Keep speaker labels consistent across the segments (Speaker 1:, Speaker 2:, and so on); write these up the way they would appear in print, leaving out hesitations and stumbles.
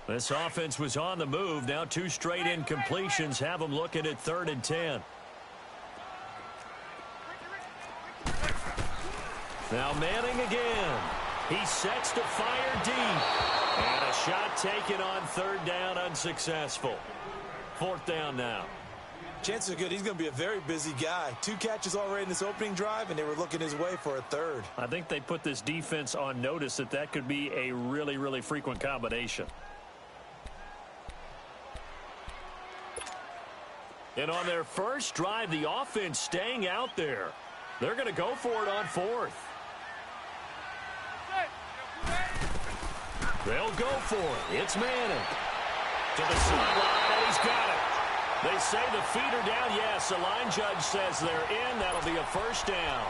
Speaker 1: This offense was on the move. Now 2 straight incompletions have them looking at 3rd and 10. Now Manning again. He sets to fire deep. And a shot taken on 3rd down, unsuccessful. 4th down now.
Speaker 2: Chances are good he's going to be a very busy guy. 2 catches already in this opening drive, and they were looking his way for a 3rd.
Speaker 1: I think they put this defense on notice that could be a really, really frequent combination. And on their first drive, the offense staying out there. They're going to go for it on 4th. They'll go for it. It's Manning. To the sideline, and he's got it. They say the feet are down. Yes, the line judge says they're in. That'll be a 1st down.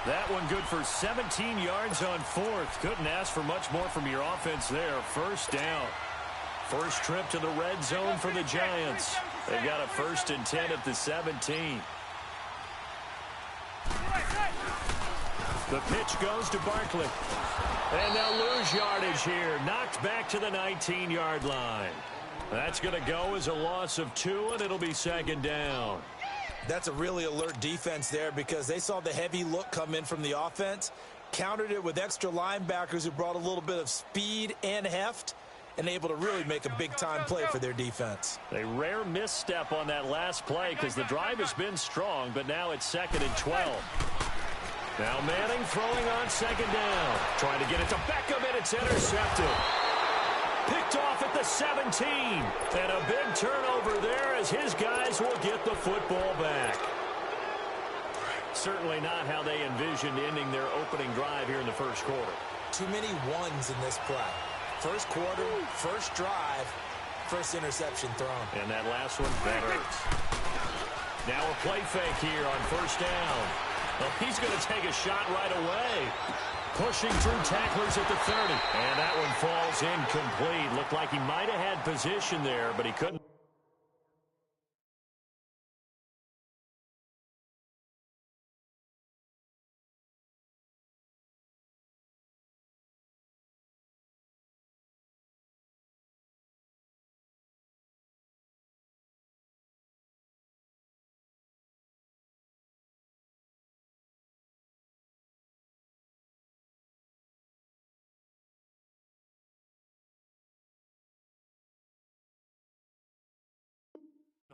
Speaker 1: That one good for 17 yards on 4th. Couldn't ask for much more from your offense there. 1st down. First trip to the red zone for the Giants. They've got a 1st and 10 at the 17. The pitch goes to Barkley. And they'll lose yardage here. Knocked back to the 19-yard line. That's going to go as a loss of 2, and it'll be 2nd down.
Speaker 2: That's a really alert defense there because they saw the heavy look come in from the offense, countered it with extra linebackers who brought a little bit of speed and heft, and able to really make a big-time play for their defense.
Speaker 1: A rare misstep on that last play because the drive has been strong, but now it's 2nd and 12. Now Manning throwing on 2nd down. Trying to get it to Beckham, and it's intercepted. Picked off at the 17. And a big turnover there as his guys will get the football back. Certainly not how they envisioned ending their opening drive here in the first quarter.
Speaker 2: Too many ones in this play. First quarter, first drive, first interception thrown.
Speaker 1: And that last one, that hurts. Now a play fake here on 1st down. Well, he's going to take a shot right away. Pushing through tacklers at the 30. And that one falls incomplete. Looked like he might have had position there, but he couldn't.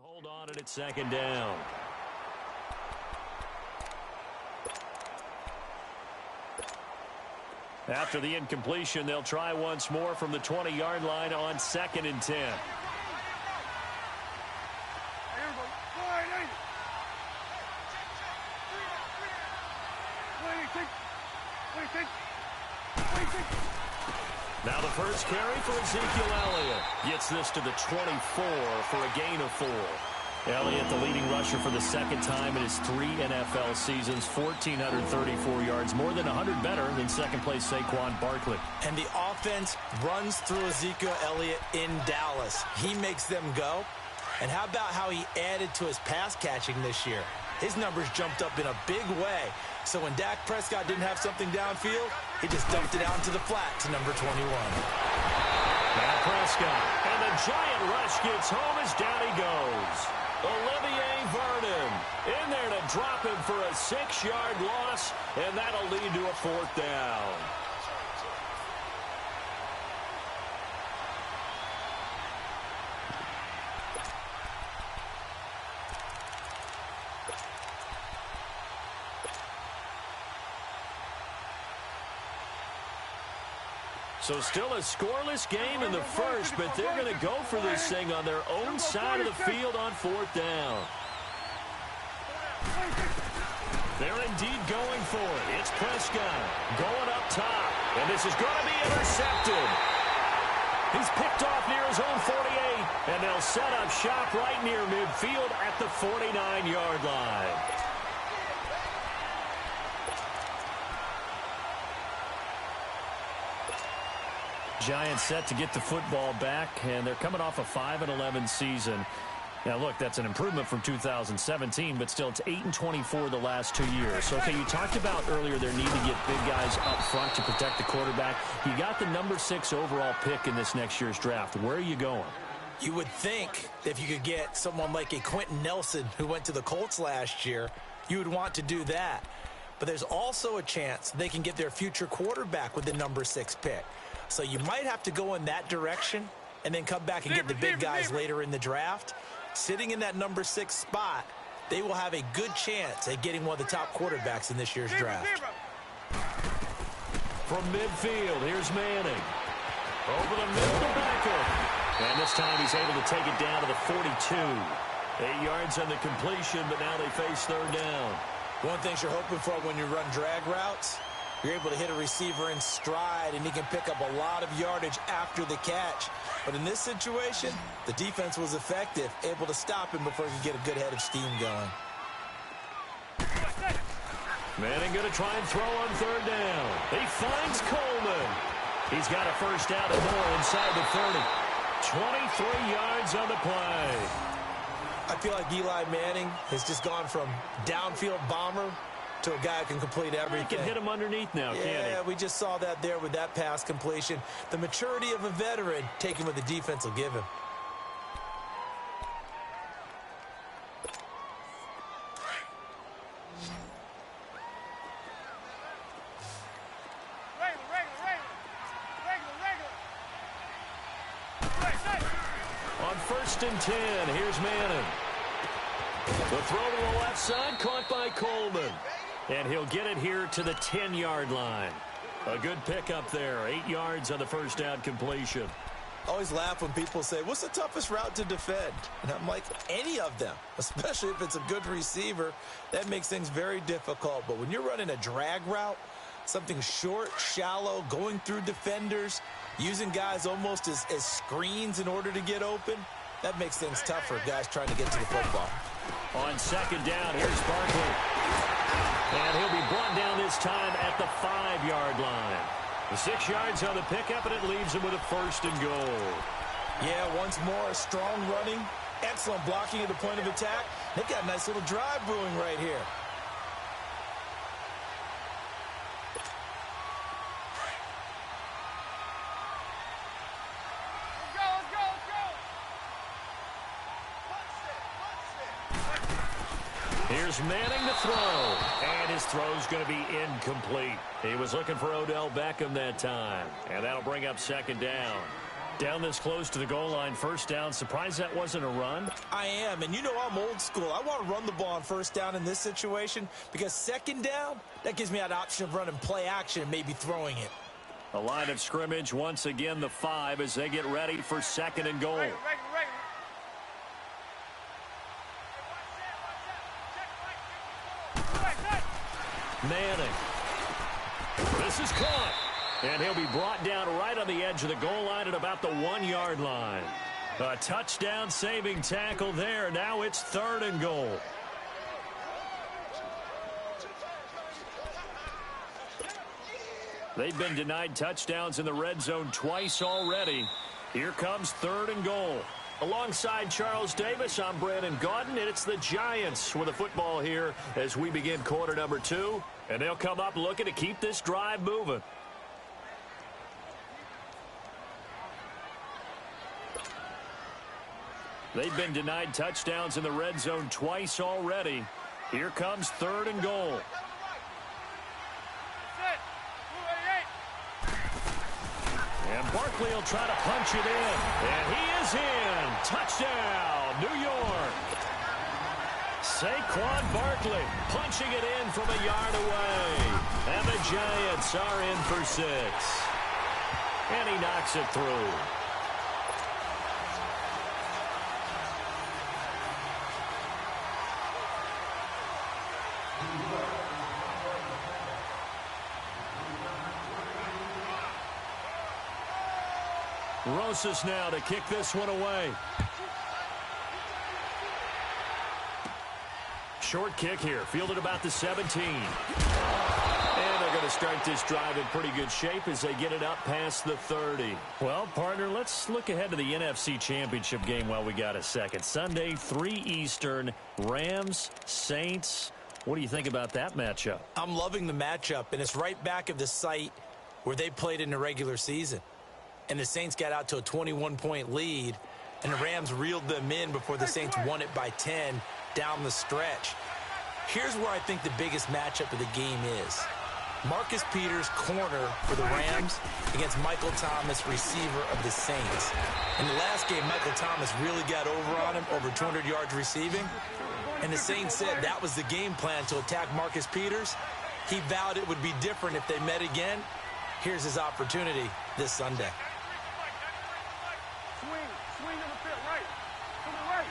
Speaker 1: Hold on, and it's 2nd down. After the incompletion, they'll try once more from the 20-yard line on 2nd and 10. Now the first carry for Ezekiel Elliott. Gets this to the 24 for a gain of 4. Elliott, the leading rusher for the 2nd time in his 3 NFL seasons, 1,434 yards, more than 100 better than 2nd place Saquon Barkley.
Speaker 2: And the offense runs through Ezekiel Elliott in Dallas. He makes them go. And how about how he added to his pass catching this year? His numbers jumped up in a big way. So when Dak Prescott didn't have something downfield, he just dumped it out into the flat to number 21.
Speaker 1: Now Prescott. And the giant rush gets home as down he goes. Olivier Vernon in there to drop him for a 6-yard loss, and that'll lead to a 4th down. So still a scoreless game in the first, but they're going to go for this thing on their own side of the field on 4th down. They're indeed going for it. It's Prescott going up top, and this is going to be intercepted. He's picked off near his own 48, and they'll set up shop right near midfield at the 49-yard line. Giants set to get the football back, and they're coming off a 5-11 season. Now, look, that's an improvement from 2017, but still it's 8-24 the last 2 years. So, okay, you talked about earlier their need to get big guys up front to protect the quarterback. You got the number 6 overall pick in this next year's draft. Where are you going?
Speaker 2: You would think if you could get someone like a Quentin Nelson who went to the Colts last year, you would want to do that. But there's also a chance they can get their future quarterback with the number 6 pick. So you might have to go in that direction and then come back and get the big guys later in the draft. Sitting in that number 6 spot, they will have a good chance at getting one of the top quarterbacks in this year's draft.
Speaker 1: From midfield, here's Manning. Over the middle to Becker. And this time he's able to take it down to the 42. 8 yards on the completion, but now they face third down.
Speaker 2: One thing you're hoping for when you run drag routes, you're able to hit a receiver in stride, and he can pick up a lot of yardage after the catch. But in this situation, the defense was effective, able to stop him before he could get a good head of steam going.
Speaker 1: Manning going to try and throw on third down. He finds Coleman. He's got a first down and more inside the 30. 23 yards on the play.
Speaker 2: I feel like Eli Manning has just gone from downfield bomber to a guy who can complete everything.
Speaker 1: He can hit him underneath now, can't he?
Speaker 2: Yeah, we just saw that there with that pass completion. The maturity of a veteran, taking what the defense will give him.
Speaker 1: On 1st and 10, here's Manning. The throw to the left side, caught by Coleman. And he'll get it here to the 10-yard line. A good pickup there. 8 yards on the first down completion.
Speaker 2: I always laugh when people say, what's the toughest route to defend? And I'm like, any of them, especially if it's a good receiver. That makes things very difficult. But when you're running a drag route, something short, shallow, going through defenders, using guys almost as screens in order to get open, that makes things tough for guys trying to get to the football.
Speaker 1: On second down, here's Barkley. And he'll be brought down this time at the 5-yard line. The 6 yards on the pickup, and it leaves him with a 1st and goal.
Speaker 2: Yeah, once more, strong running, excellent blocking at the point of attack. They've got a nice little drive brewing right here.
Speaker 1: Here's Manning to throw, and his throw's going to be incomplete. He was looking for Odell Beckham that time, and that'll bring up second down. Down this close to the goal line, first down. Surprised that wasn't a run?
Speaker 2: I am, and you know I'm old school. I want to run the ball on first down in this situation because second down, that gives me that option of running play action and maybe throwing it.
Speaker 1: A line of scrimmage, once again the 5 as they get ready for 2nd and goal. Manning. This is caught. And he'll be brought down right on the edge of the goal line at about the 1-yard line. A touchdown-saving tackle there. Now it's 3rd and goal. They've been denied touchdowns in the red zone twice already. Here comes 3rd and goal. Alongside Charles Davis, I'm Brandon Gaudin, and it's the Giants with the football here as we begin quarter number 2. And they'll come up looking to keep this drive moving. They've been denied touchdowns in the red zone twice already. Here comes 3rd and goal. And Barkley will try to punch it in. And he is in. Touchdown, New York. Saquon Barkley punching it in from a yard away. And the Giants are in for 6. And he knocks it through. Rosas now to kick this one away. Short kick here, fielded about the 17. And they're going to start this drive in pretty good shape as they get it up past the 30. Well, partner, let's look ahead to the NFC Championship game while we got a second. Sunday, 3 Eastern, Rams, Saints. What do you think about that matchup?
Speaker 2: I'm loving the matchup, and it's right back of the site where they played in the regular season. And the Saints got out to a 21-point lead, and the Rams reeled them in before the Saints won it by 10 down the stretch. Here's where I think the biggest matchup of the game is. Marcus Peters, corner for the Rams, against Michael Thomas, receiver of the Saints. In the last game, Michael Thomas really got over on him, over 200 yards receiving. And the Saints said that was the game plan, to attack Marcus Peters. He vowed it would be different if they met again. Here's his opportunity this Sunday.
Speaker 3: Swing on the field, right. To the right.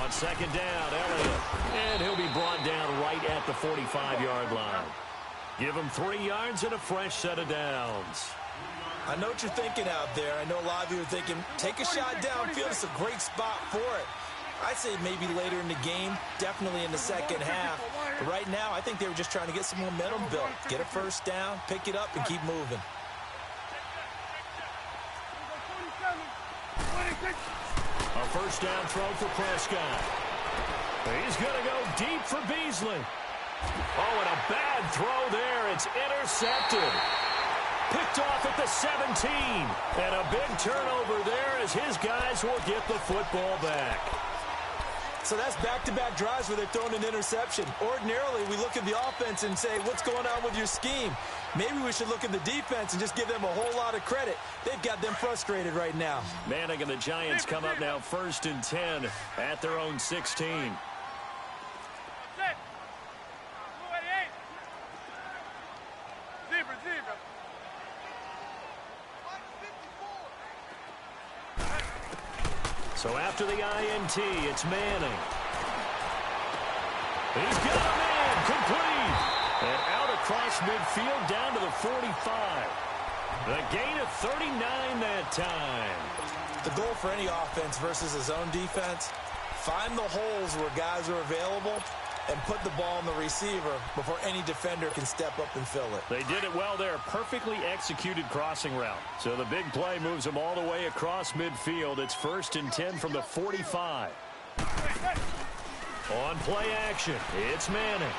Speaker 1: On second down, Elliott. And he'll be brought down right at the 45-yard line. Give him 3 yards and a fresh set of downs.
Speaker 2: I know what you're thinking out there. I know a lot of you are thinking, take a shot downfield. It's a great spot for it. I'd say maybe later in the game, definitely in the second half. But right now, I think they were just trying to get some momentum built. Get a first down, pick it up, and keep moving.
Speaker 1: A first down throw for Prescott. He's going to go deep for Beasley. Oh, and a bad throw there. It's intercepted. Picked off at the 17. And a big turnover there as his guys will get the football back.
Speaker 2: So that's back-to-back drives where they're throwing an interception. Ordinarily, we look at the offense and say, what's going on with your scheme? Maybe we should look at the defense and just give them a whole lot of credit. They've got them frustrated right now.
Speaker 1: Manning and the Giants come up now 1st and 10 at their own 16. So after the INT, it's Manning. He's got a man, complete. And out across midfield down to the 45. The gain of 39 that time.
Speaker 2: The goal for any offense versus his own defense, find the holes where guys are available and put the ball on the receiver before any defender can step up and fill it.
Speaker 1: They did it well there. Perfectly executed crossing route. So the big play moves them all the way across midfield. It's 1st and 10 from the 45. On play action, it's Manning.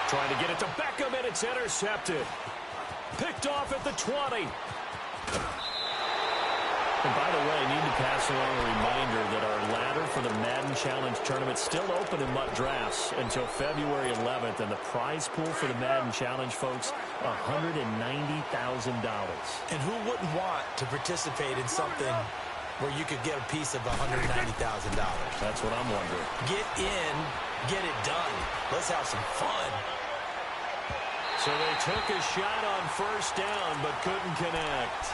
Speaker 1: Trying to get it to Beckham, and it's intercepted. Picked off at the 20. And by the way, I need to pass along a reminder that our ladder for the Madden Challenge tournament is still open in MUT Drafts until February 11th. And the prize pool for the Madden Challenge, folks, $190,000.
Speaker 2: And who wouldn't want to participate in something where you could get a piece of $190,000?
Speaker 1: That's what I'm wondering.
Speaker 2: Get in, get it done. Let's have some fun.
Speaker 1: So they took a shot on 1st down but couldn't connect.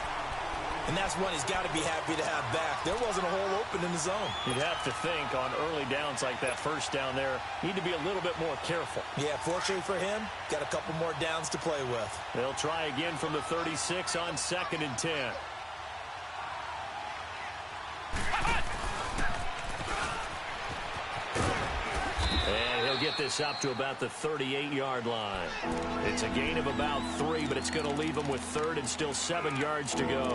Speaker 2: And that's one he's got to be happy to have back. There wasn't a hole open in the zone.
Speaker 1: You'd have to think on early downs like that 1st down there, need to be a little bit more careful.
Speaker 2: Yeah, fortunately for him, got a couple more downs to play with.
Speaker 1: They'll try again from the 36 on 2nd and 10. And he'll get this up to about the 38-yard line. It's a gain of about 3, but it's going to leave him with 3rd and still 7 yards to go.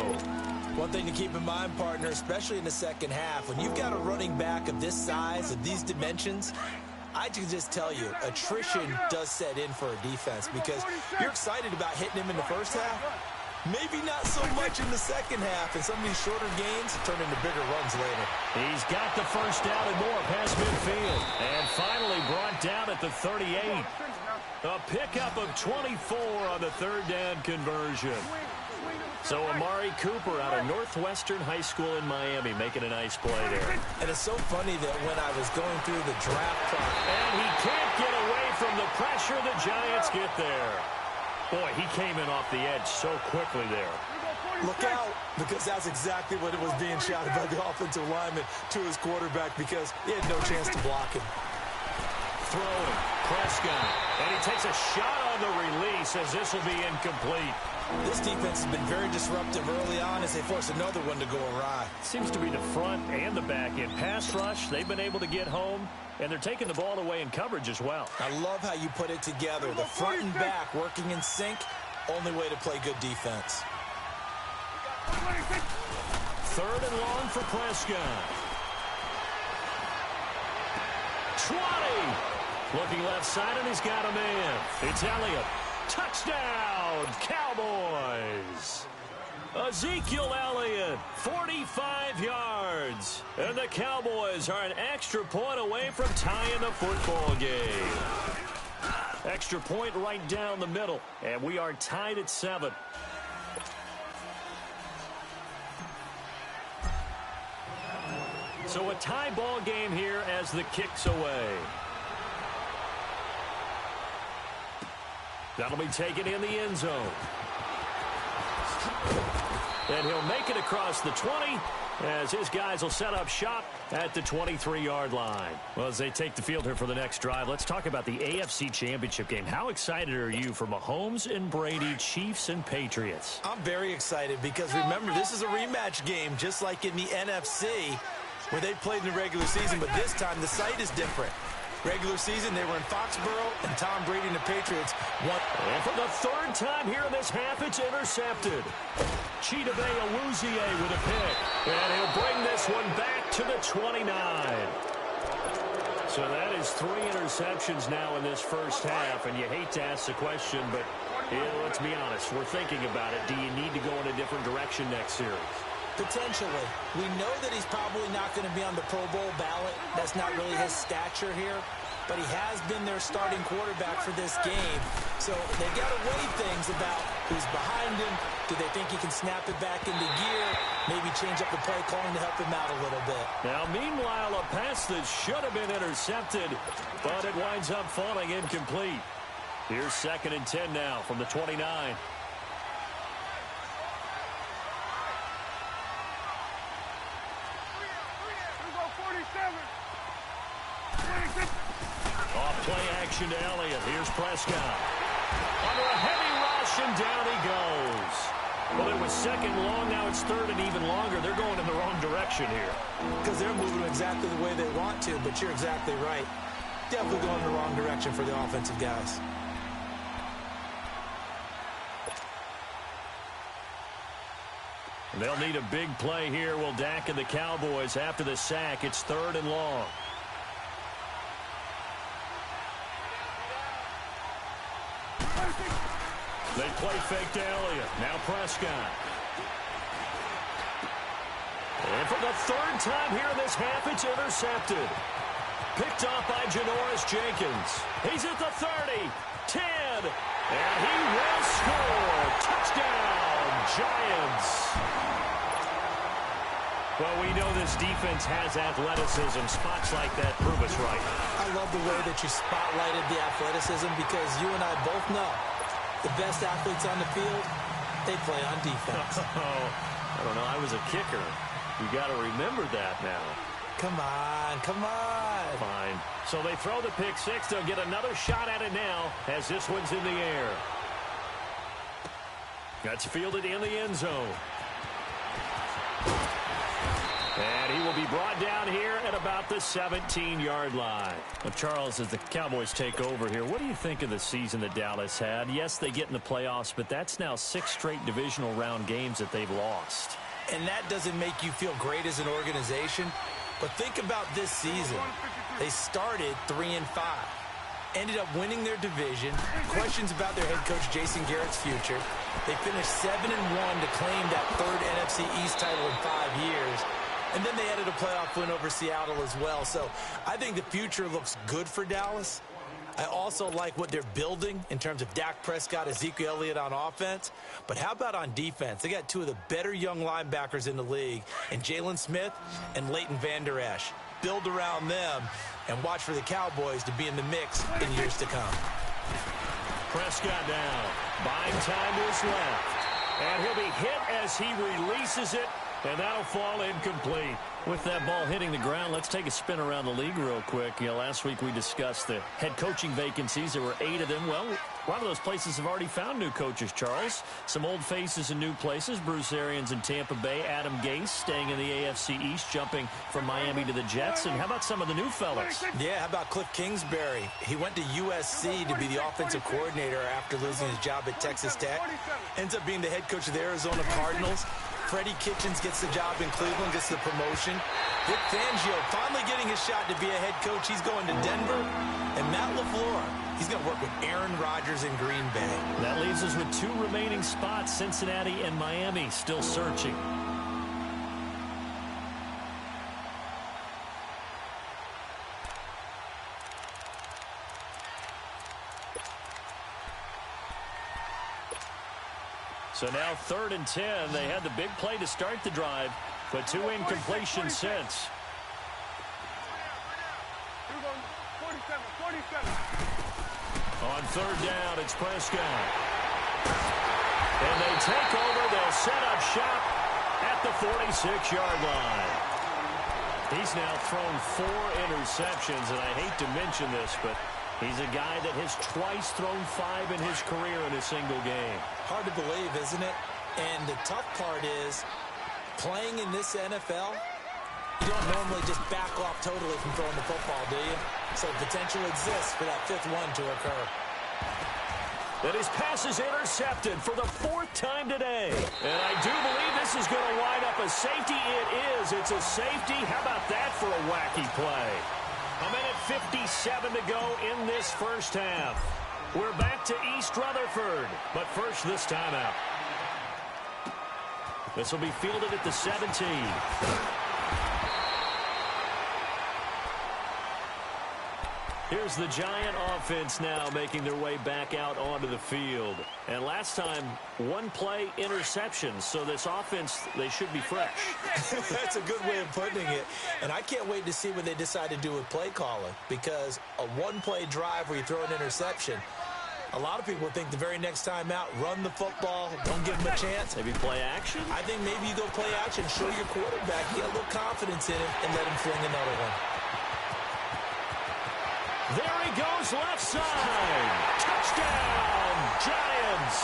Speaker 2: One thing to keep in mind, partner, especially in the second half, when you've got a running back of this size, of these dimensions, I can just tell you, attrition does set in for a defense because you're excited about hitting him in the first half. Maybe not so much in the second half, and some of these shorter gains turn into bigger runs later.
Speaker 1: He's got the 1st down and more past midfield. And finally brought down at the 38. A pickup of 24 on the 3rd down conversion. So Amari Cooper out of Northwestern High School in Miami making a nice play there.
Speaker 2: And it's so funny that when I was going through the draft process,
Speaker 1: and he can't get away from the pressure. The Giants get there. Boy, he came in off the edge so quickly there.
Speaker 2: Look out, because that's exactly what it was being shouted by the offensive lineman to his quarterback because he had no chance to block him.
Speaker 1: Throwing, Prescott. And he takes a shot on the release as this will be incomplete.
Speaker 2: This defense has been very disruptive early on as they force another one to go awry.
Speaker 1: Seems to be the front and the back end. Pass rush, they've been able to get home, and they're taking the ball away in coverage as well.
Speaker 2: I love how you put it together. The front and back working in sync, only way to play good defense.
Speaker 1: 3rd and long for Prescott. 20. Looking left side, and he's got a man. It's Elliott. Touchdown, Cowboys. Ezekiel Elliott, 45 yards. And the Cowboys are an extra point away from tying the football game. Extra point right down the middle, and we are tied at 7. So a tie ball game here as the kick's away. That'll be taken in the end zone. And he'll make it across the 20 as his guys will set up shop at the 23-yard line. Well, as they take the field here for the next drive, let's talk about the AFC Championship game. How excited are you for Mahomes and Brady, Chiefs and Patriots?
Speaker 2: I'm very excited because, remember, this is a rematch game just like in the NFC where they played in the regular season, but this time the site is different. Regular season, they were in Foxborough, and Tom Brady and the Patriots won.
Speaker 1: And for the 3rd time here in this half, it's intercepted. Chidobe Awuzie with a pick. And he'll bring this one back to the 29. So that is 3 interceptions now in this first half, and you hate to ask the question, but let's be honest, we're thinking about it. Do you need to go in a different direction next series?
Speaker 2: Potentially. We know that he's probably not going to be on the Pro Bowl ballot. That's not really his stature here. But he has been their starting quarterback for this game. So they've got to weigh things about who's behind him. Do they think he can snap it back into gear? Maybe change up the play calling to help him out a little bit. Now,
Speaker 1: meanwhile, a pass that should have been intercepted, but it winds up falling incomplete. Here's 2nd and 10 now from the 29. Off-play action to Elliott. Here's Prescott. Under a heavy rush, and down he goes. Well, it was 2nd long. Now it's 3rd and even longer. They're going in the wrong direction here.
Speaker 2: Because they're moving exactly the way they want to, but you're exactly right. Definitely going in the wrong direction for the offensive guys.
Speaker 1: They'll need a big play here. Will Dak and the Cowboys after the sack. It's 3rd and long. They play fake to Elliott. Now Prescott. And for the 3rd time here in this half, it's intercepted. Picked off by Janoris Jenkins. He's at the 30, 10, and he will score. Touchdown, Giants. Well, we know this defense has athleticism. Spots like that prove us right.
Speaker 2: I love the way that you spotlighted the athleticism because you and I both know the best athletes on the field, they play on defense.
Speaker 1: I don't know. I was a kicker. You got to remember that now.
Speaker 2: Come on, come on.
Speaker 1: Fine. So they throw the pick six. They'll get another shot at it now as this one's in the air. That's fielded in the end zone. And he will be brought down here at about the 17-yard line. Well, Charles, as the Cowboys take over here, what do you think of the season that Dallas had? Yes, they get in the playoffs, but that's now 6 straight divisional round games that they've lost.
Speaker 2: And that doesn't make you feel great as an organization. But think about this season. They started 3-5. Ended up winning their division. Questions about their head coach, Jason Garrett's future. They finished 7-1 to claim that 3rd NFC East title in 5 years. And then they added a playoff win over Seattle as well. So I think the future looks good for Dallas. I also like what they're building in terms of Dak Prescott, Ezekiel Elliott on offense. But how about on defense? They got 2 of the better young linebackers in the league, and Jalen Smith and Leighton Vander Esch. Build around them and watch for the Cowboys to be in the mix in years to come.
Speaker 1: Prescott down. Buying time to his left. And he'll be hit as he releases it, and that'll fall incomplete. With that ball hitting the ground, let's take a spin around the league real quick. Last week we discussed the head coaching vacancies. There were 8 of them. Well, a lot of those places have already found new coaches, Charles. Some old faces in new places. Bruce Arians in Tampa Bay. Adam Gase staying in the AFC East, jumping from Miami to the Jets. And how about some of the new fellas?
Speaker 2: Yeah, how about Cliff Kingsbury? He went to USC to be the offensive coordinator after losing his job at Texas Tech. Ends up being the head coach of the Arizona Cardinals. Freddie Kitchens gets the job in Cleveland, gets the promotion. Vic Fangio finally getting his shot to be a head coach. He's going to Denver. And Matt LaFleur, he's going to work with Aaron Rodgers in Green Bay.
Speaker 1: That leaves us with 2 remaining spots, Cincinnati and Miami, still searching. So now 3rd and 10. They had the big play to start the drive, but 2 incompletions since.
Speaker 3: 47.
Speaker 1: On 3rd down, it's Prescott. And they take over. They'll set up shop at the 46-yard line. He's now thrown 4 interceptions, and I hate to mention this, but he's a guy that has twice thrown 5 in his career in a single game.
Speaker 2: Hard to believe, isn't it? And the tough part is, playing in this NFL, you don't normally just back off totally from throwing the football, do you? So potential exists for that 5th one to occur.
Speaker 1: And his pass is intercepted for the 4th time today. And I do believe this is going to wind up a safety. It is. It's a safety. How about that for a wacky play? A minute 57 to go in this first half. We're back to East Rutherford, but first this time out. This will be fielded at the 17. Here's the Giant offense now making their way back out onto the field. And last time, 1 play interception. So this offense, they should be fresh.
Speaker 2: That's a good way of putting it. And I can't wait to see what they decide to do with play calling. Because a 1-play drive where you throw an interception, a lot of people think the very next time out, run the football, don't give them a chance.
Speaker 1: Maybe play action?
Speaker 2: I think maybe you go play action, show your quarterback, get a little confidence in it, and let him fling another one.
Speaker 1: There he goes, left side. Touchdown, Giants.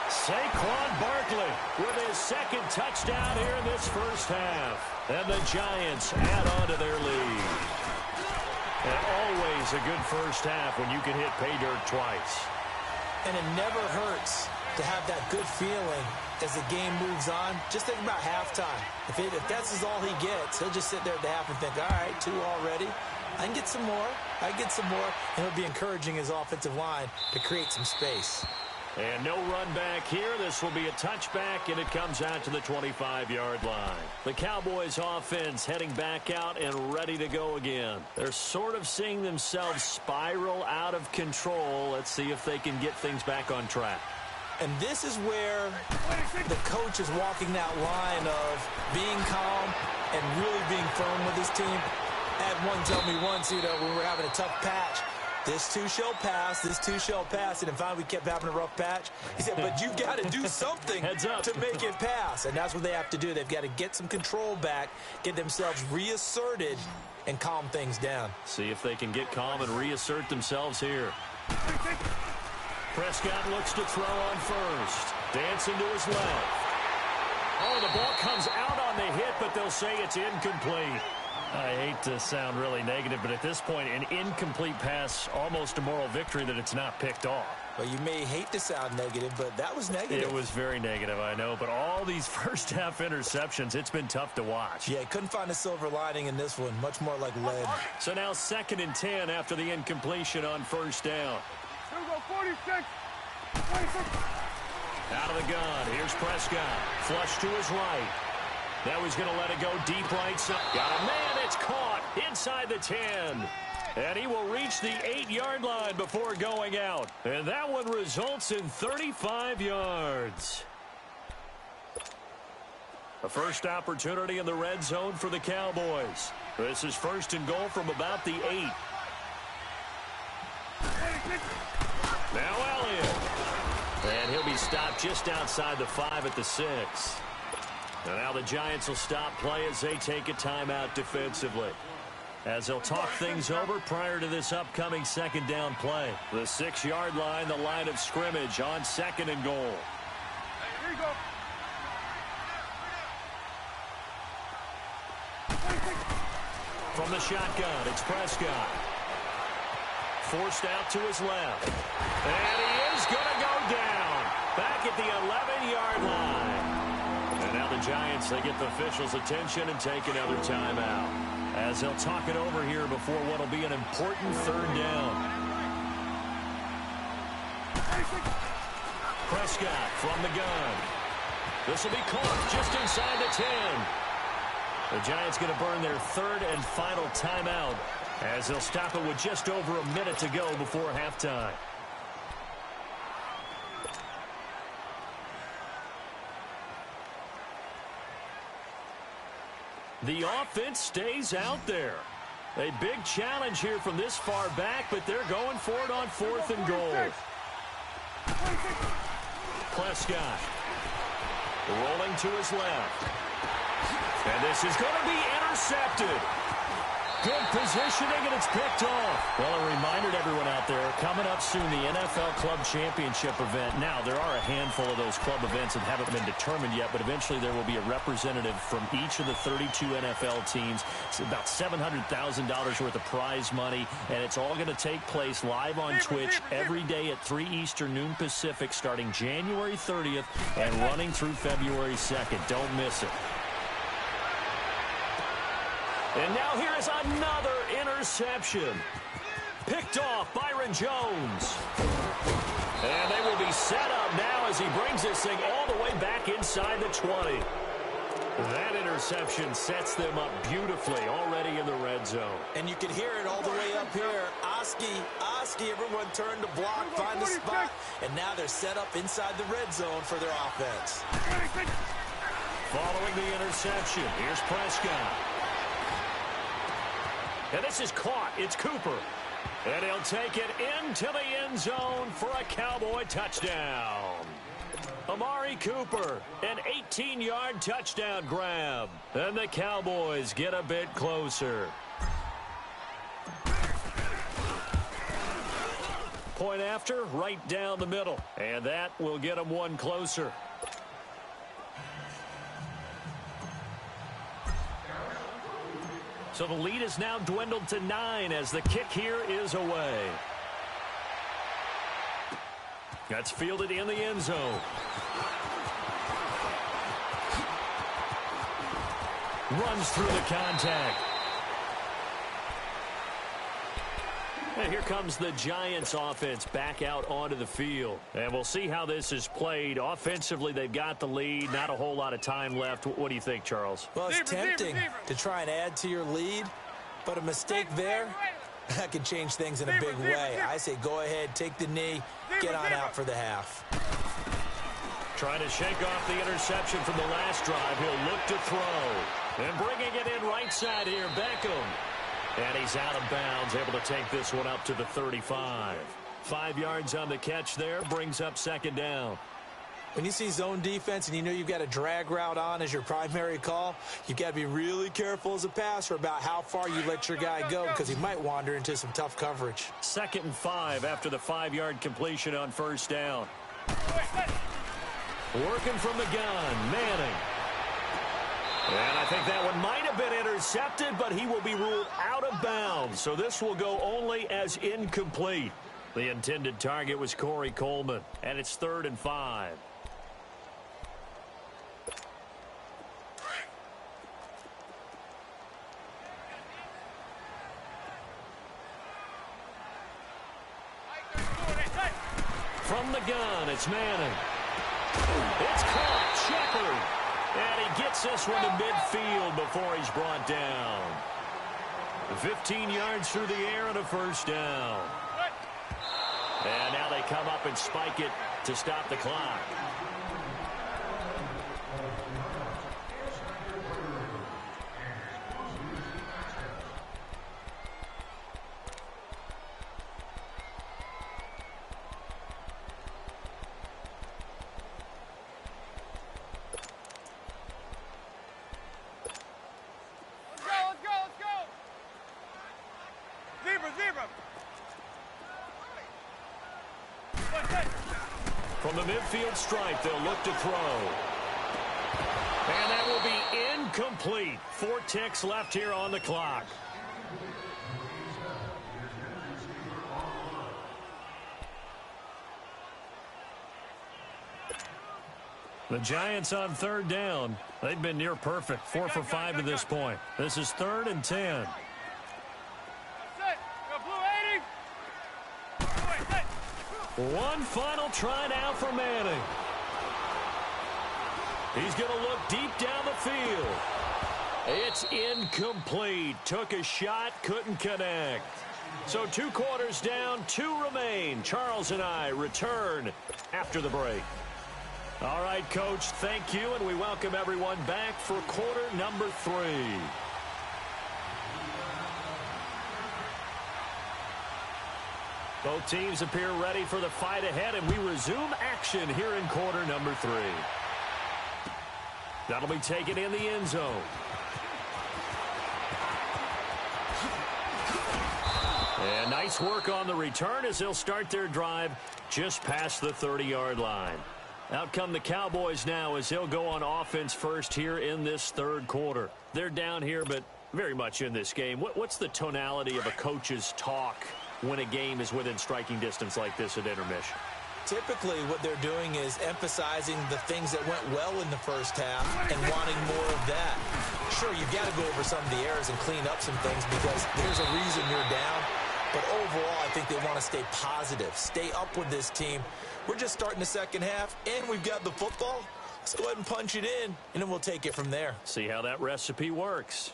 Speaker 1: Saquon Barkley with his 2nd touchdown here in this first half. And the Giants add on to their lead. And always a good first half when you can hit pay dirt twice.
Speaker 2: And it never hurts to have that good feeling as the game moves on. Just think about halftime. If that's all he gets, he'll just sit there at the half and think, all right, 2 already. I can get some more. I can get some more. And he'll be encouraging his offensive line to create some space.
Speaker 1: And no run back here. This will be a touchback, and it comes out to the 25-yard line. The Cowboys offense heading back out and ready to go again. They're sort of seeing themselves spiral out of control. Let's see if they can get things back on track.
Speaker 2: And this is where the coach is walking that line of being calm and really being firm with his team. I had one tell me once, when we were having a tough patch, this too shall pass, this too shall pass. And finally, we kept having a rough patch. He said, but you've got to do something to make it pass. And that's what they have to do. They've got to get some control back, get themselves reasserted, and calm things down.
Speaker 1: See if they can get calm and reassert themselves here. Prescott looks to throw on first. Dancing to his left. Oh, the ball comes out on the hit, but they'll say it's incomplete. I hate to sound really negative, but at this point, an incomplete pass, almost a moral victory that it's not picked off.
Speaker 2: Well, you may hate to sound negative, but that was negative.
Speaker 1: It was very negative, I know. But all these first-half interceptions, it's been tough to watch.
Speaker 2: Yeah, couldn't find a silver lining in this one. Much more like lead.
Speaker 1: So now 2nd and 10 after the incompletion on 1st down.
Speaker 3: Here we go, 46.
Speaker 1: Out of the gun. Here's Prescott. Flush to his right. Now he's going to let it go deep right side. Got a man. It's caught inside the 10. And he will reach the 8-yard line before going out. And that one results in 35 yards. A first opportunity in the red zone for the Cowboys. This is 1st and goal from about the 8. Now Elliott. And he'll be stopped just outside the 5 at the 6. And now the Giants will stop play as they take a timeout defensively, as they'll talk things over prior to this upcoming second down play. The 6-yard line, the line of scrimmage on 2nd and goal.
Speaker 3: Here you go.
Speaker 1: From the shotgun, it's Prescott. Forced out to his left. And he is going to go down. Back at the 11-yard line. And now the Giants, they get the officials' attention and take another timeout, as they'll talk it over here before what will be an important 3rd down. Prescott from the gun. This will be caught just inside the 10. The Giants going to burn their 3rd and final timeout, as they'll stop it with just over a minute to go before halftime. The offense stays out there. A big challenge here from this far back, but they're going for it on 4th and goal. Prescott rolling to his left. And this is going to be intercepted. Good positioning, and it's picked off. Well, a reminder to everyone out there, coming up soon, the NFL Club Championship event. Now, there are a handful of those club events that haven't been determined yet, but eventually there will be a representative from each of the 32 NFL teams. It's about $700,000 worth of prize money, and it's all going to take place live on Twitch every day at 3 Eastern, noon Pacific, starting January 30th and running through February 2nd. Don't miss it. And now here is another interception. Picked off Byron Jones. And they will be set up now as he brings this thing all the way back inside the 20. That interception sets them up beautifully already in the red zone.
Speaker 2: And you can hear it all the way up here. Oski, everyone turned to block, find a spot. And now they're set up inside the red zone for their offense.
Speaker 1: Following the interception, here's Prescott. And this is caught. It's Cooper. And he'll take it into the end zone for a Cowboy touchdown. Amari Cooper, an 18-yard touchdown grab. And the Cowboys get a bit closer. Point after, right down the middle. And that will get them one closer. So the lead is now dwindled to 9 as the kick here is away. That's fielded in the end zone. Runs through the contact. And here comes the Giants offense back out onto the field. And we'll see how this is played. Offensively, they've got the lead. Not a whole lot of time left. What do you think, Charles?
Speaker 2: Well, it's tempting to try and add to your lead, but a mistake there, that could change things in a big way. I say go ahead, take the knee, get on out for the half.
Speaker 1: Trying to shake off the interception from the last drive. He'll look to throw. And bringing it in right side here, Beckham. And he's out of bounds, able to take this one up to the 35. 5 yards on the catch there, brings up second down.
Speaker 2: When you see zone defense and you know you've got a drag route on as your primary call, you've got to be really careful as a passer about how far you let your guy go because he might wander into some tough coverage.
Speaker 1: 2nd and 5 after the 5-yard completion on first down. Working from the gun, Manning. And I think that one might have been intercepted, but he will be ruled out of bounds. So this will go only as incomplete. The intended target was Corey Coleman, and it's 3rd and 5. From the gun, it's Manning. It's caught, Shepard. And he gets this one to midfield before he's brought down. 15 yards through the air and a first down. And now they come up and spike it to stop the clock. From the midfield stripe, they'll look to throw. And that will be incomplete. 4 ticks left here on the clock. The Giants on 3rd down. They've been near perfect. 4 for 5 to this point. This is 3rd and 10. One final try now for Manning. He's going to look deep down the field. It's incomplete. Took a shot, couldn't connect. So 2 quarters down, 2 remain. Charles and I return after the break. All right, Coach, thank you, and we welcome everyone back for quarter number 3. Both teams appear ready for the fight ahead, and we resume action here in quarter number 3. That'll be taken in the end zone. And nice work on the return as they'll start their drive just past the 30-yard line. Out come the Cowboys now as they'll go on offense first here in this 3rd quarter. They're down here, but very much in this game. What's the tonality of a coach's talk when a game is within striking distance like this at intermission?
Speaker 2: Typically, what they're doing is emphasizing the things that went well in the first half and wanting more of that. Sure, you've got to go over some of the errors and clean up some things because there's a reason you're down. But overall, I think they want to stay positive, stay up with this team. We're just starting the second half, and we've got the football. Let's go ahead and punch it in, and then we'll take it from there.
Speaker 1: See how that recipe works.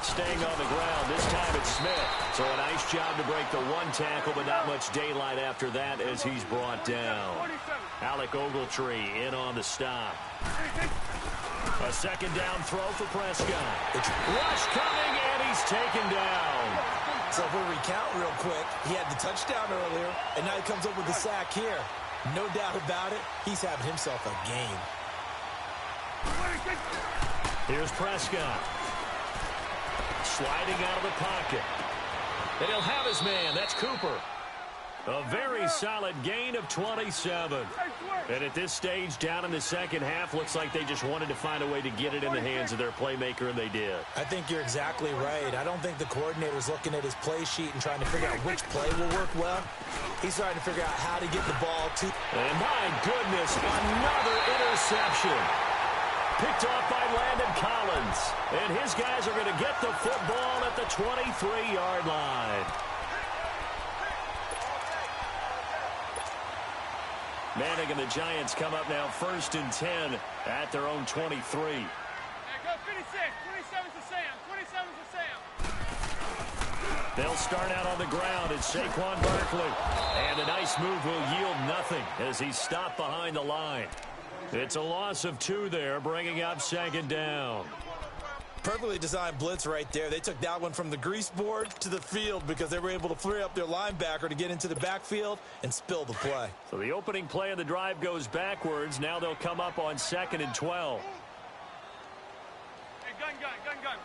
Speaker 1: Staying on the ground. This time it's Smith. So a nice job to break the 1 tackle, but not much daylight after that as he's brought down. Alec Ogletree in on the stop. A 2nd down throw for Prescott. It's rush coming, and he's taken down.
Speaker 2: So if we recount real quick, he had the touchdown earlier, and now he comes up with the sack here. No doubt about it, he's having himself a game.
Speaker 1: Here's Prescott. Sliding out of the pocket. And he'll have his man. That's Cooper. A very solid gain of 27. And at this stage, down in the second half, looks like they just wanted to find a way to get it in the hands of their playmaker, and they did. I
Speaker 2: think you're exactly right. I don't think the coordinator's looking at his play sheet and trying to figure out which play will work well. He's trying to figure out how to get the ball to.
Speaker 1: And my goodness, another interception. Picked off by Landon Collins. And his guys are going to get the football at the 23-yard line. Manning and the Giants come up now 1st and 10 at their own 23.
Speaker 3: Go 56. 27's to Sam. 27's to Sam.
Speaker 1: They'll start out on the ground. It's Saquon Barkley. And a nice move will yield nothing as he's stopped behind the line. It's a loss of 2 there, bringing up 2nd down.
Speaker 2: Perfectly designed blitz right there. They took that one from the grease board to the field because they were able to free up their linebacker to get into the backfield and spill the play.
Speaker 1: So the opening play of the drive goes backwards. Now they'll come up on 2nd and 12.
Speaker 3: Hey, gun. Hey, gun.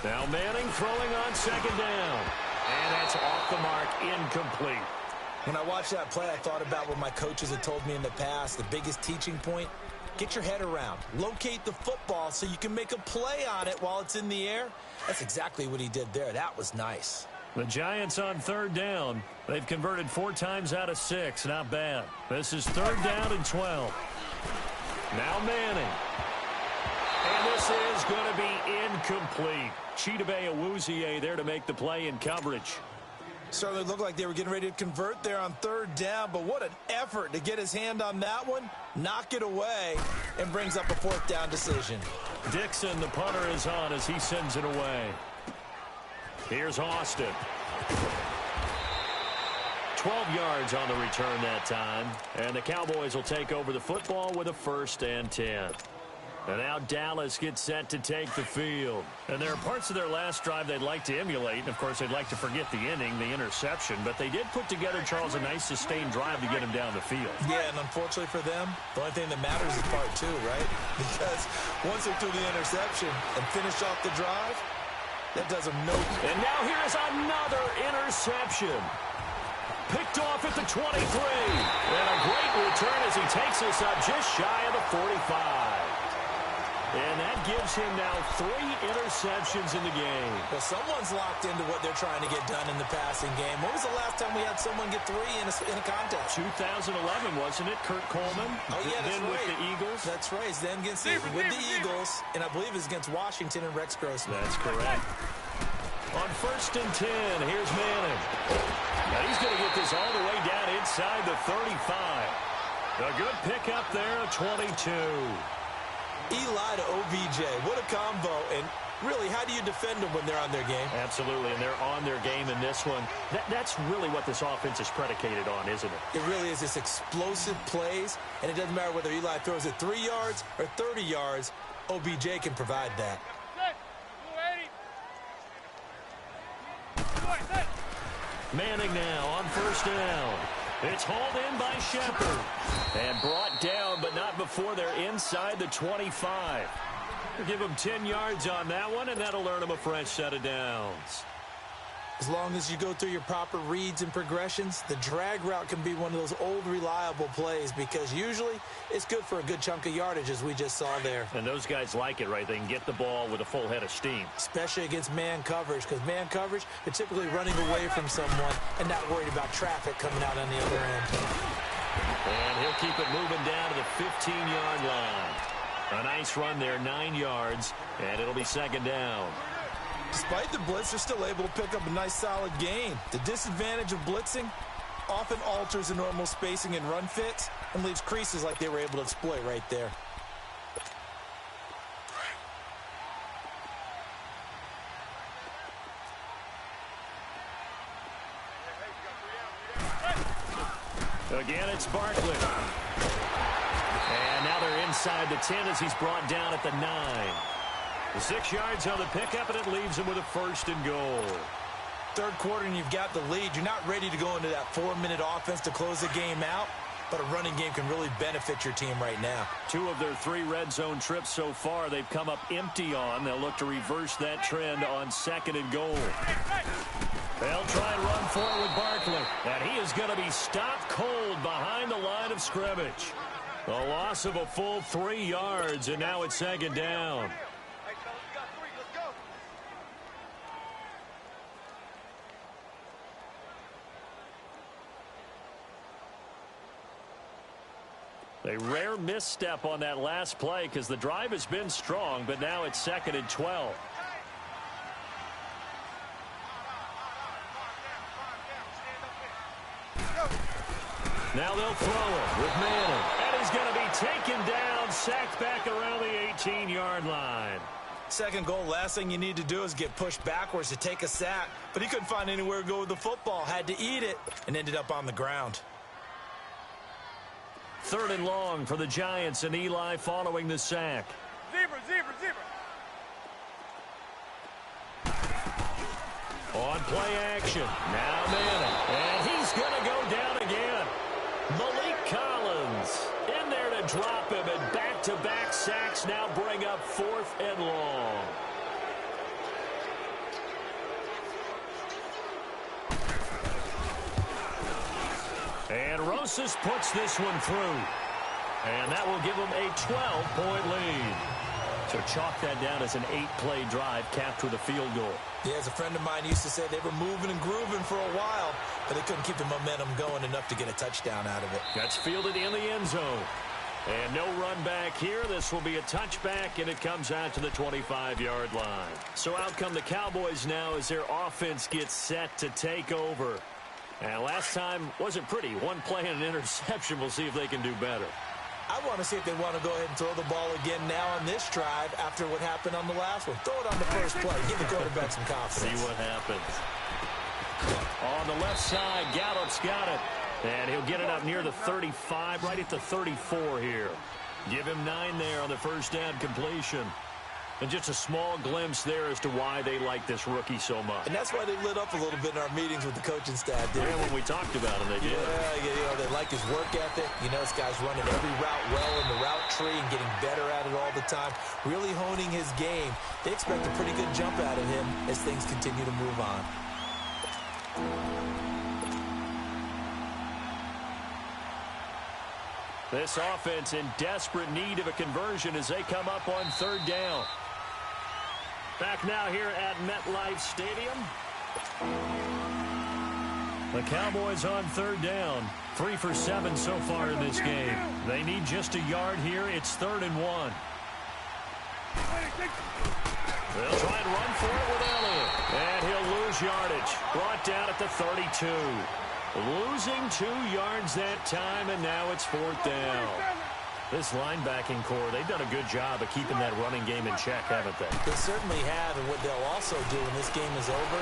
Speaker 1: Now Manning throwing on 2nd down. And that's off the mark, incomplete.
Speaker 2: When I watched that play, I thought about what my coaches had told me in the past. The biggest teaching point, get your head around. Locate the football so you can make a play on it while it's in the air. That's exactly what he did there. That was nice.
Speaker 1: The Giants on 3rd down. They've converted 4 times out of 6. Not bad. This is 3rd down and 12. Now Manning. And this is going to be incomplete. Chidobe Awuzie there to make the play in coverage.
Speaker 2: Certainly looked like they were getting ready to convert there on 3rd down, but what an effort to get his hand on that one, knock it away, and brings up a 4th down decision.
Speaker 1: Dixon, the punter, is on as he sends it away. Here's Austin. 12 yards on the return that time, and the Cowboys will take over the football with a 1st and 10. And now Dallas gets set to take the field. And there are parts of their last drive they'd like to emulate. And, of course, they'd like to forget the inning, the interception. But they did put together, Charles, a nice sustained drive to get him down the field.
Speaker 2: Yeah, and unfortunately for them, the only thing that matters is part two, right? Because once they threw the interception and finished off the drive, that does them no good.
Speaker 1: And now here is another interception. Picked off at the 23. And a great return as he takes us up just shy of the 45. And that gives him now 3 interceptions in the game.
Speaker 2: Well, someone's locked into what they're trying to get done in the passing game. When was the last time we had someone get 3 in a contest?
Speaker 1: 2011, wasn't it? Kurt Coleman.
Speaker 2: Oh, yeah, that's
Speaker 1: then
Speaker 2: right.
Speaker 1: with the Eagles.
Speaker 2: That's right. He's then against the Eagles, and I believe it's against Washington and Rex Grossman.
Speaker 1: That's correct. On 1st and 10, here's Manning. Now he's going to get this all the way down inside the 35. A good pickup there, a 22.
Speaker 2: Eli to OBJ. What a combo. And really, how do you defend them when they're on their game?
Speaker 1: Absolutely, and they're on their game in this one. That's really what this offense is predicated on, isn't it?
Speaker 2: It really is. This explosive plays, and it doesn't matter whether Eli throws it 3 yards or 30 yards. OBJ can provide that.
Speaker 1: Manning now on 1st down. It's hauled in by Shepard. And brought down, but not before they're inside the 25. We'll give them 10 yards on that one, and that'll earn them a fresh set of downs.
Speaker 2: As long as you go through your proper reads and progressions, the drag route can be one of those old reliable plays because usually it's good for a good chunk of yardage, as we just saw there.
Speaker 1: And those guys like it, right? They can get the ball with a full head of steam.
Speaker 2: Especially against man coverage, because man coverage, they're typically running away from someone and not worried about traffic coming out on the other end.
Speaker 1: And he'll keep it moving down to the 15-yard line. A nice run there, 9 yards, and it'll be 2nd down.
Speaker 2: Despite the blitz, they're still able to pick up a nice solid gain. The disadvantage of blitzing often alters the normal spacing and run fits and leaves creases like they were able to exploit right there.
Speaker 1: Again, it's Barkley. And now they're inside the 10 as he's brought down at the 9. 6 yards on the pickup, and it leaves him with a 1st and goal.
Speaker 2: 3rd quarter, and you've got the lead. You're not ready to go into that 4-minute offense to close the game out, but a running game can really benefit your team right now.
Speaker 1: 2 of their 3 red zone trips so far, they've come up empty on. They'll look to reverse that trend on 2nd and goal. They'll try and run for it with Barkley, and he is going to be stopped cold behind the line of scrimmage. A loss of a full 3 yards, and now it's 2nd down. A rare misstep on that last play because the drive has been strong, but now it's 2nd and 12. Now they'll throw it with Manning. And he's going to be taken down, sacked back around the 18-yard line.
Speaker 2: 2nd goal, last thing you need to do is get pushed backwards to take a sack. But he couldn't find anywhere to go with the football, had to eat it, and ended up on the ground.
Speaker 1: 3rd and long for the Giants, and Eli following the sack.
Speaker 3: Zebra.
Speaker 1: On play action. Now Manning. And he's going to go down again. Malik Collins in there to drop him, and back-to-back sacks now bring up 4th and long. And Rosas puts this one through. And that will give them a 12-point lead. So chalk that down as an 8-play drive capped with a field goal.
Speaker 2: Yeah, as a friend of mine used to say, they were moving and grooving for a while, but they couldn't keep the momentum going enough to get a touchdown out of it.
Speaker 1: That's fielded in the end zone. And no run back here. This will be a touchback, and it comes out to the 25-yard line. So out come the Cowboys now as their offense gets set to take over. And last time wasn't pretty. 1 play and an interception. We'll see if they can do better.
Speaker 2: I want to see if they want to go ahead and throw the ball again now on this drive after what happened on the last one. Throw it on the first play. Give the quarterback some confidence.
Speaker 1: See what happens. On the left side, Gallup's got it. And he'll get it up near the 35, right at the 34 here. Give him 9 there on the first down completion. And just a small glimpse there as to why they like this rookie so much.
Speaker 2: And that's why they lit up a little bit in our meetings with the coaching staff.
Speaker 1: Yeah, when we talked about him, they did.
Speaker 2: Yeah, they like his work ethic. You know, this guy's running every route well in the route tree and getting better at it all the time, really honing his game. They expect a pretty good jump out of him as things continue to move on.
Speaker 1: This offense in desperate need of a conversion as they come up on third down. Back now here at MetLife Stadium. The Cowboys on third down. 3 for 7 so far in this game. They need just a yard here. It's 3rd and 1. They'll try and run for it with Elliott. And he'll lose yardage. Brought down at the 32. Losing 2 yards that time, and now it's 4th down. This linebacking core, they've done a good job of keeping that running game in check, haven't they?
Speaker 2: They certainly have, and what they'll also do when this game is over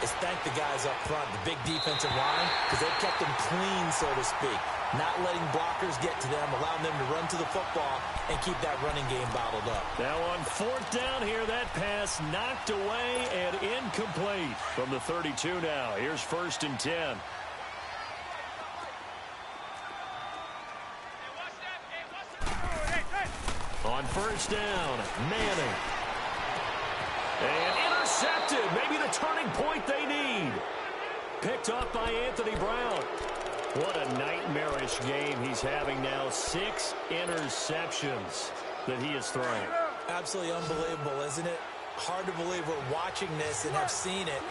Speaker 2: is thank the guys up front, the big defensive line, because they've kept them clean, so to speak. Not letting blockers get to them, allowing them to run to the football and keep that running game bottled up.
Speaker 1: Now on 4th down here, that pass knocked away and incomplete from the 32 now. Here's 1st and 10. On 1st down, Manning. And intercepted. Maybe the turning point they need. Picked up by Anthony Brown. What a nightmarish game he's having now. 6 interceptions that he has thrown.
Speaker 2: Absolutely unbelievable, isn't it? Hard to believe we're watching this and have seen it,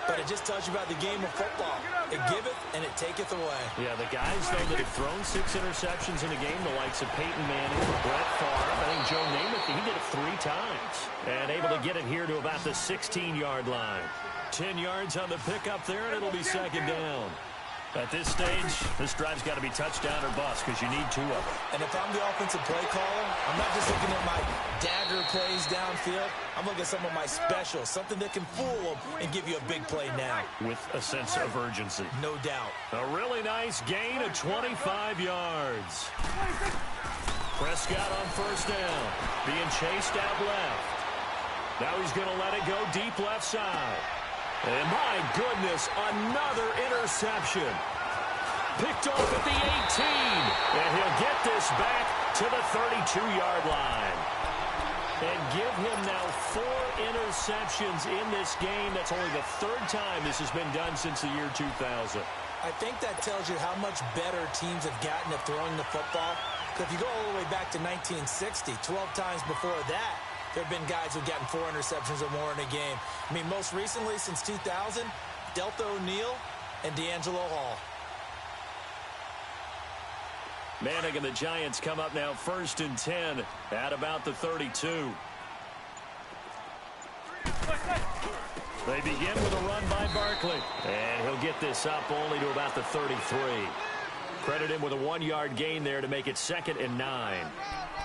Speaker 2: but it just tells you about the game of football. It giveth and it taketh away.
Speaker 1: Yeah, the guys, though, that have thrown 6 interceptions in a game, the likes of Peyton Manning, Brett Favre, I think Joe Namath, he did it 3 times. And able to get it here to about the 16-yard line. 10 yards on the pickup there, and it'll be 2nd down. At this stage, this drive's got to be touchdown or bust because you need 2 of them.
Speaker 2: And if I'm the offensive play caller, I'm not just looking at my dagger plays downfield. I'm looking at some of my specials, something that can fool them and give you a big play now.
Speaker 1: With a sense of urgency.
Speaker 2: No doubt.
Speaker 1: A really nice gain of 25 yards. Prescott on 1st down, being chased out left. Now he's going to let it go deep left side. And my goodness, another interception. Picked off at the 18. And he'll get this back to the 32-yard line. And give him now 4 interceptions in this game. That's only the 3rd time this has been done since the year 2000.
Speaker 2: I think that tells you how much better teams have gotten at throwing the football. Because if you go all the way back to 1960, 12 times before that, there have been guys who've gotten 4 interceptions or more in a game. I mean, most recently, since 2000, Delta O'Neal and D'Angelo Hall.
Speaker 1: Manning and the Giants come up now 1st and 10 at about the 32. They begin with a run by Barkley. And he'll get this up only to about the 33. Credit him with a 1-yard gain there to make it 2nd and 9.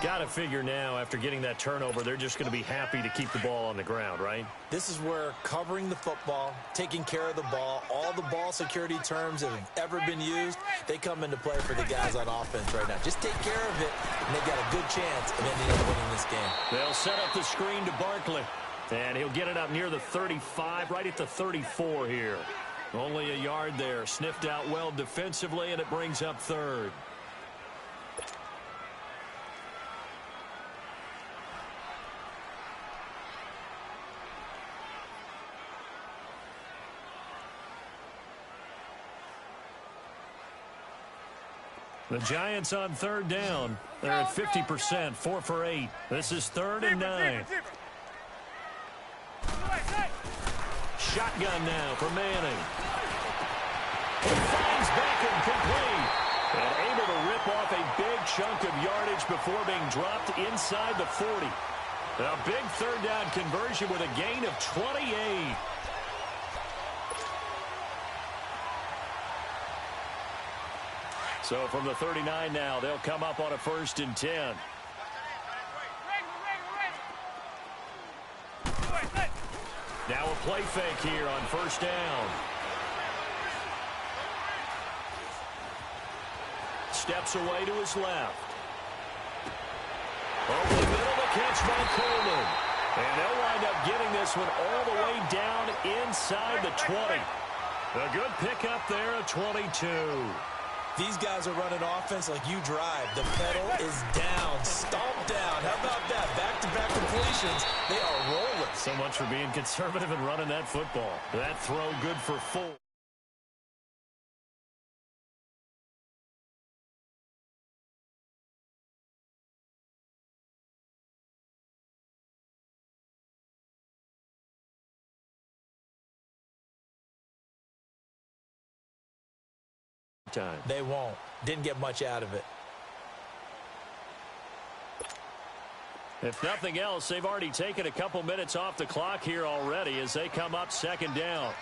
Speaker 1: Got to figure now, after getting that turnover, they're just going to be happy to keep the ball on the ground, right?
Speaker 2: This is where covering the football, taking care of the ball, all the ball security terms that have ever been used, they come into play for the guys on offense right now. Just take care of it, and they've got a good chance of ending up winning this game.
Speaker 1: They'll set up the screen to Barkley, and he'll get it up near the 35, right at the 34 here. Only a yard there, sniffed out well defensively, and it brings up 3rd. The Giants on 3rd down. They're at 50%, 4 for 8. This is 3rd and 9. Shotgun now for Manning. He finds Beckham complete. And able to rip off a big chunk of yardage before being dropped inside the 40. A big 3rd down conversion with a gain of 28. So from the 39 now, they'll come up on a 1st and 10. Now a play fake here on 1st down. Steps away to his left. Over the middle, the catch by Coleman. And they'll wind up getting this one all the way down inside the 20. A good pickup there at 22.
Speaker 2: These guys are running offense like you drive. The pedal is down, stomped down. How about that? Back-to-back completions. They are rolling.
Speaker 1: So much for being conservative and running that football. That throw good for 4. Time.
Speaker 2: They won't. Didn't get much out of it.
Speaker 1: If nothing else, they've already taken a couple minutes off the clock here already as they come up second down.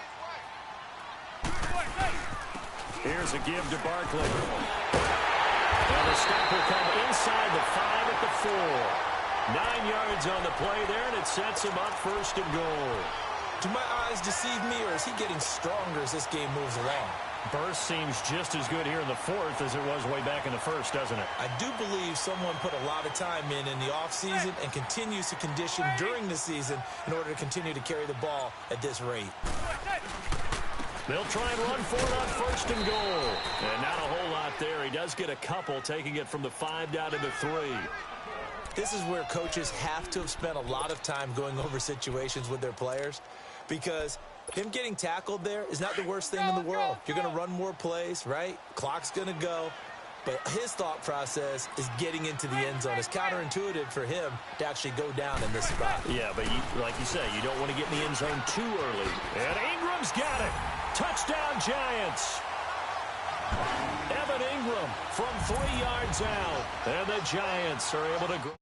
Speaker 1: Here's a give to Barkley. And the stop will come inside the 5 at the 4. 9 yards on the play there, and it sets him up first and goal.
Speaker 2: Do my eyes deceive me, or is he getting stronger as this game moves along?
Speaker 1: Burst seems just as good here in the 4th as it was way back in the 1st, doesn't it?
Speaker 2: I do believe someone put a lot of time in the offseason and continues to condition during the season in order to continue to carry the ball at this rate.
Speaker 1: They'll try and run for it on first and goal. And not a whole lot there. He does get a couple, taking it from the 5 down to the 3.
Speaker 2: This is where coaches have to have spent a lot of time going over situations with their players, because him getting tackled there is not the worst thing in the world. You're going to run more plays, right? Clock's going to go. But his thought process is getting into the end zone. It's counterintuitive for him to actually go down in this spot.
Speaker 1: Yeah, but like you say, you don't want to get in the end zone too early. And Ingram's got it. Touchdown, Giants. Evan Ingram from 3 yards out. And the Giants are able to grow.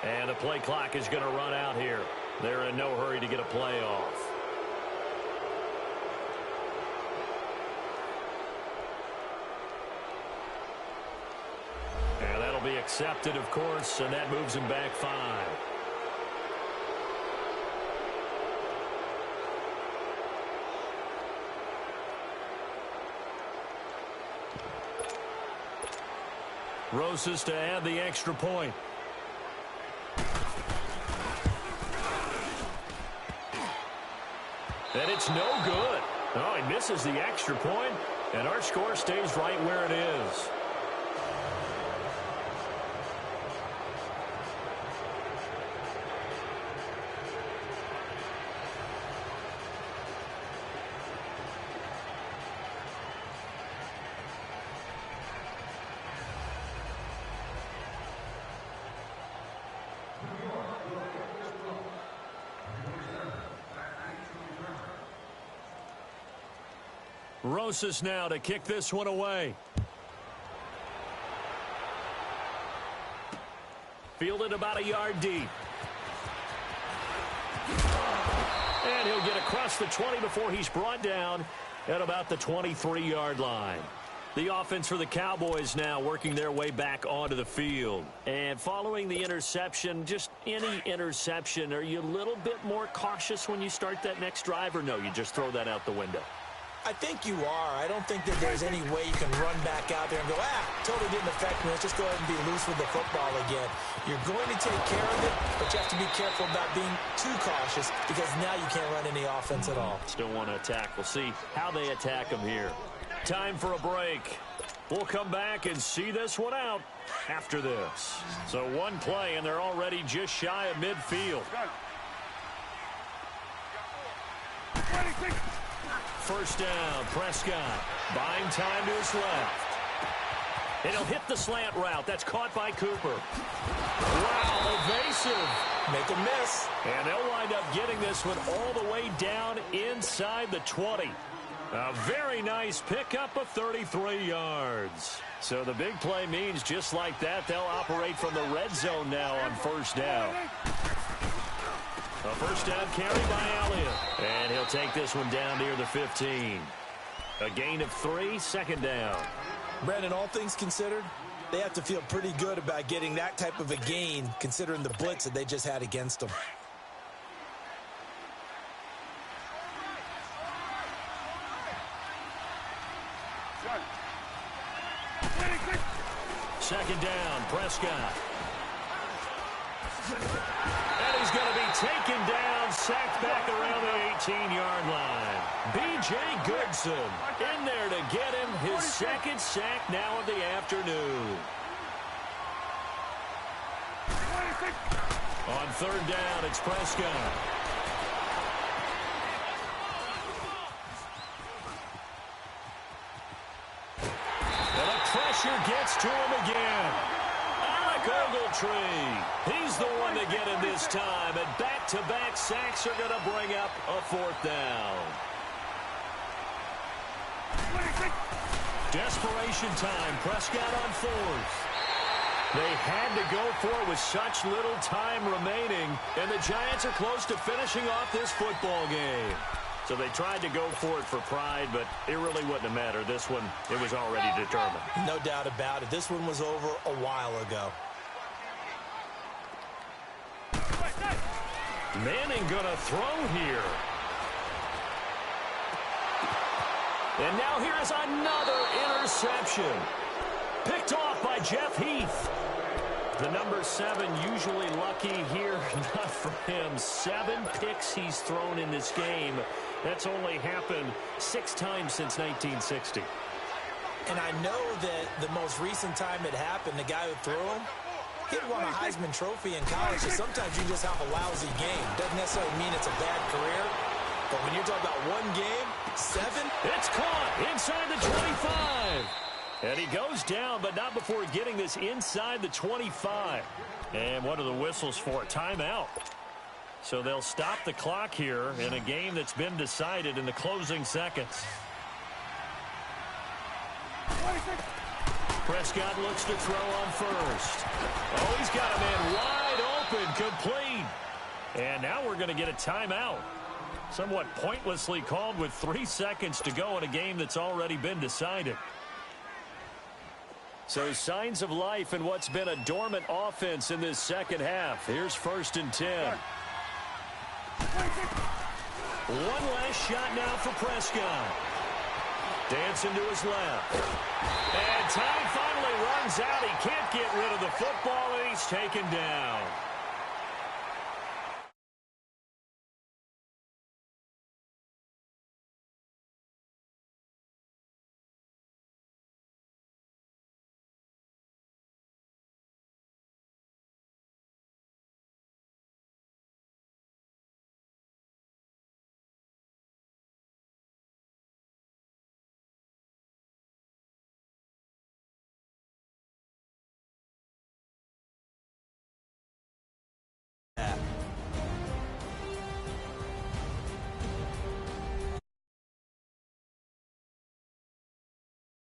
Speaker 1: And the play clock is going to run out here. They're in no hurry to get a play off. And that'll be accepted, of course, and that moves him back 5. Rosas to add the extra point. And it's no good. Oh, he misses the extra point, and our score stays right where it is. Rosas now to kick this one away. Fielded about a yard deep. And he'll get across the 20 before he's brought down at about the 23-yard line. The offense for the Cowboys now working their way back onto the field. And following the interception, just any interception, are you a little bit more cautious when you start that next drive, or no, you just throw that out the window?
Speaker 2: I think you are. I don't think that there's any way you can run back out there and go, totally didn't affect me. Let's just go ahead and be loose with the football again. You're going to take care of it, but you have to be careful about being too cautious, because now you can't run any offense at all.
Speaker 1: Still want to attack. We'll see how they attack them here. Time for a break. We'll come back and see this one out after this. So one play, and they're already just shy of midfield. first down. Prescott buying time to his left. And he'll hit the slant route. That's caught by Cooper. Wow, evasive.
Speaker 2: Make a miss.
Speaker 1: And they'll wind up getting this one all the way down inside the 20. A very nice pickup of 33 yards. So the big play means just like that, they'll operate from the red zone now on first down. A first down carry by Elliott. And he'll take this one down near the 15. A gain of 3, second down.
Speaker 2: Brandon, all things considered, they have to feel pretty good about getting that type of a gain considering the blitz that they just had against them.
Speaker 1: Second down, Prescott. And he's going to be taken down, sacked back around the 18-yard line. B.J. Goodson in there to get him his second sack now of the afternoon. On third down, it's Prescott. And the pressure gets to him again. Ogletree, he's the one to get him this time, and back-to-back sacks are going to bring up a fourth down. Desperation time, Prescott on fourth. They had to go for it with such little time remaining, and the Giants are close to finishing off this football game. So they tried to go for it for pride, but it really wouldn't have mattered. This one, it was already determined.
Speaker 2: No doubt about it. This one was over a while ago.
Speaker 1: Manning gonna throw here. And now here's another interception. Picked off by Jeff Heath. The number 7 usually lucky here. Not for him. 7 picks he's thrown in this game. That's only happened 6 times since 1960.
Speaker 2: And I know that the most recent time it happened, the guy who threw him, he had won a Heisman Trophy in college, so sometimes you just have a lousy game. Doesn't necessarily mean it's a bad career, but when you're talking about one game, 7?
Speaker 1: It's caught inside the 25. And he goes down, but not before getting this inside the 25. And what are the whistles for? Timeout. So they'll stop the clock here in a game that's been decided in the closing seconds. Prescott looks to throw on first. Oh, he's got a man wide open, complete. And now we're going to get a timeout. Somewhat pointlessly called with 3 seconds to go in a game that's already been decided. So signs of life in what's been a dormant offense in this second half. Here's 1st and 10. One last shot now for Prescott. Dancing to his left. And time finally runs out. He can't get rid of the football, and he's taken down.